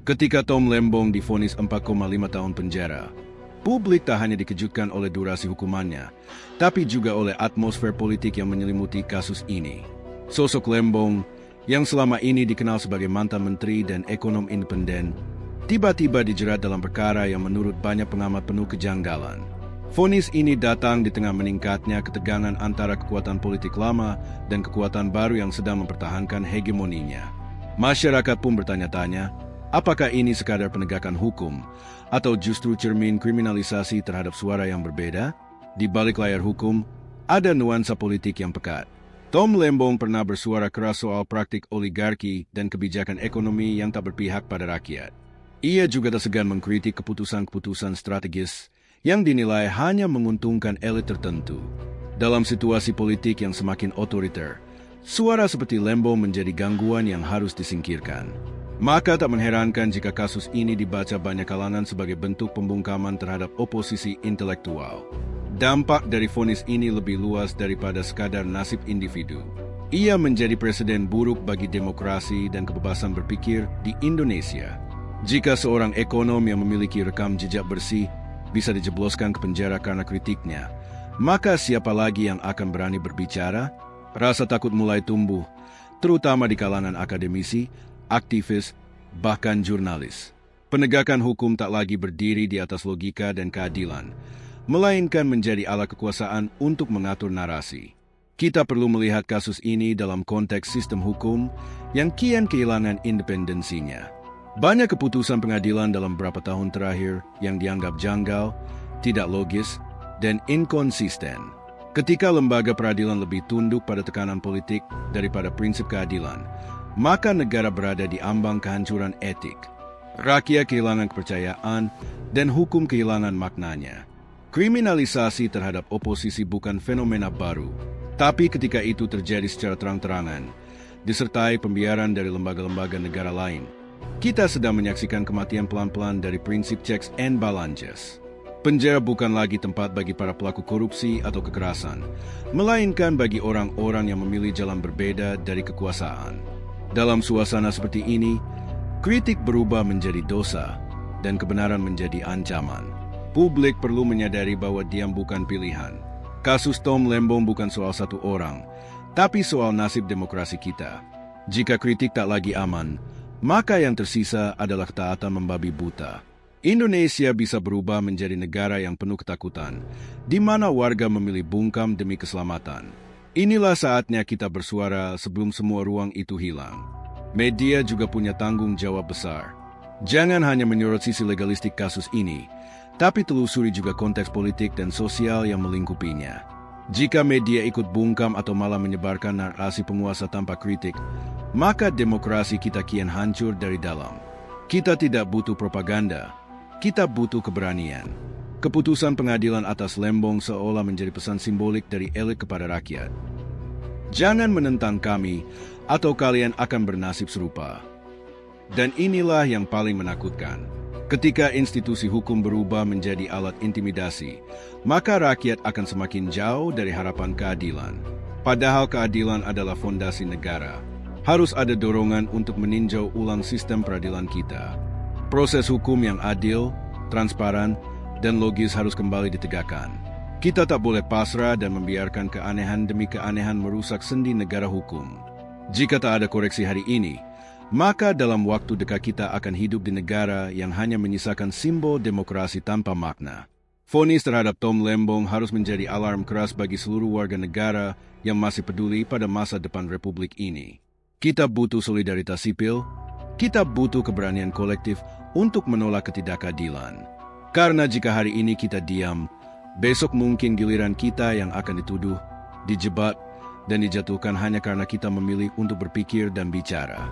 Ketika Tom Lembong divonis 4,5 tahun penjara, publik tak hanya dikejutkan oleh durasi hukumannya, tapi juga oleh atmosfer politik yang menyelimuti kasus ini. Sosok Lembong, yang selama ini dikenal sebagai mantan menteri dan ekonom independen, tiba-tiba dijerat dalam perkara yang menurut banyak pengamat penuh kejanggalan. Vonis ini datang di tengah meningkatnya ketegangan antara kekuatan politik lama dan kekuatan baru yang sedang mempertahankan hegemoninya. Masyarakat pun bertanya-tanya, apakah ini sekadar penegakan hukum, atau justru cermin kriminalisasi terhadap suara yang berbeda? Di balik layar hukum, ada nuansa politik yang pekat. Tom Lembong pernah bersuara keras soal praktik oligarki dan kebijakan ekonomi yang tak berpihak pada rakyat. Ia juga tak segan mengkritik keputusan-keputusan strategis yang dinilai hanya menguntungkan elit tertentu. Dalam situasi politik yang semakin otoriter, suara seperti Lembong menjadi gangguan yang harus disingkirkan. Maka tak mengherankan jika kasus ini dibaca banyak kalangan sebagai bentuk pembungkaman terhadap oposisi intelektual. Dampak dari vonis ini lebih luas daripada sekadar nasib individu. Ia menjadi presiden buruk bagi demokrasi dan kebebasan berpikir di Indonesia. Jika seorang ekonom yang memiliki rekam jejak bersih bisa dijebloskan ke penjara karena kritiknya, maka siapa lagi yang akan berani berbicara? Rasa takut mulai tumbuh, terutama di kalangan akademisi, aktivis, bahkan jurnalis. Penegakan hukum tak lagi berdiri di atas logika dan keadilan, melainkan menjadi alat kekuasaan untuk mengatur narasi. Kita perlu melihat kasus ini dalam konteks sistem hukum yang kian kehilangan independensinya. Banyak keputusan pengadilan dalam beberapa tahun terakhir yang dianggap janggal, tidak logis, dan inkonsisten. Ketika lembaga peradilan lebih tunduk pada tekanan politik daripada prinsip keadilan, maka negara berada di ambang kehancuran etik. Rakyat kehilangan kepercayaan dan hukum kehilangan maknanya. Kriminalisasi terhadap oposisi bukan fenomena baru, tapi ketika itu terjadi secara terang-terangan, disertai pembiaran dari lembaga-lembaga negara lain, kita sedang menyaksikan kematian pelan-pelan dari prinsip checks and balances. Penjara bukan lagi tempat bagi para pelaku korupsi atau kekerasan, melainkan bagi orang-orang yang memilih jalan berbeda dari kekuasaan. Dalam suasana seperti ini, kritik berubah menjadi dosa dan kebenaran menjadi ancaman. Publik perlu menyadari bahwa diam bukan pilihan. Kasus Tom Lembong bukan soal satu orang, tapi soal nasib demokrasi kita. Jika kritik tak lagi aman, maka yang tersisa adalah ketaatan membabi buta. Indonesia bisa berubah menjadi negara yang penuh ketakutan, di mana warga memilih bungkam demi keselamatan. Inilah saatnya kita bersuara sebelum semua ruang itu hilang. Media juga punya tanggung jawab besar. Jangan hanya menyorot sisi legalistik kasus ini, tapi telusuri juga konteks politik dan sosial yang melingkupinya. Jika media ikut bungkam atau malah menyebarkan narasi penguasa tanpa kritik, maka demokrasi kita kian hancur dari dalam. Kita tidak butuh propaganda, kita butuh keberanian. Keputusan pengadilan atas Lembong seolah menjadi pesan simbolik dari elit kepada rakyat. Jangan menentang kami, atau kalian akan bernasib serupa. Dan inilah yang paling menakutkan. Ketika institusi hukum berubah menjadi alat intimidasi, maka rakyat akan semakin jauh dari harapan keadilan. Padahal keadilan adalah fondasi negara. Harus ada dorongan untuk meninjau ulang sistem peradilan kita. Proses hukum yang adil, transparan, dan logis harus kembali ditegakkan. Kita tak boleh pasrah dan membiarkan keanehan demi keanehan merusak sendi negara hukum. Jika tak ada koreksi hari ini, maka dalam waktu dekat kita akan hidup di negara yang hanya menyisakan simbol demokrasi tanpa makna. Vonis terhadap Tom Lembong harus menjadi alarm keras bagi seluruh warga negara yang masih peduli pada masa depan Republik ini. Kita butuh solidaritas sipil, kita butuh keberanian kolektif untuk menolak ketidakadilan. Karena jika hari ini kita diam, besok mungkin giliran kita yang akan dituduh, dijebak, dan dijatuhkan hanya karena kita memilih untuk berpikir dan bicara.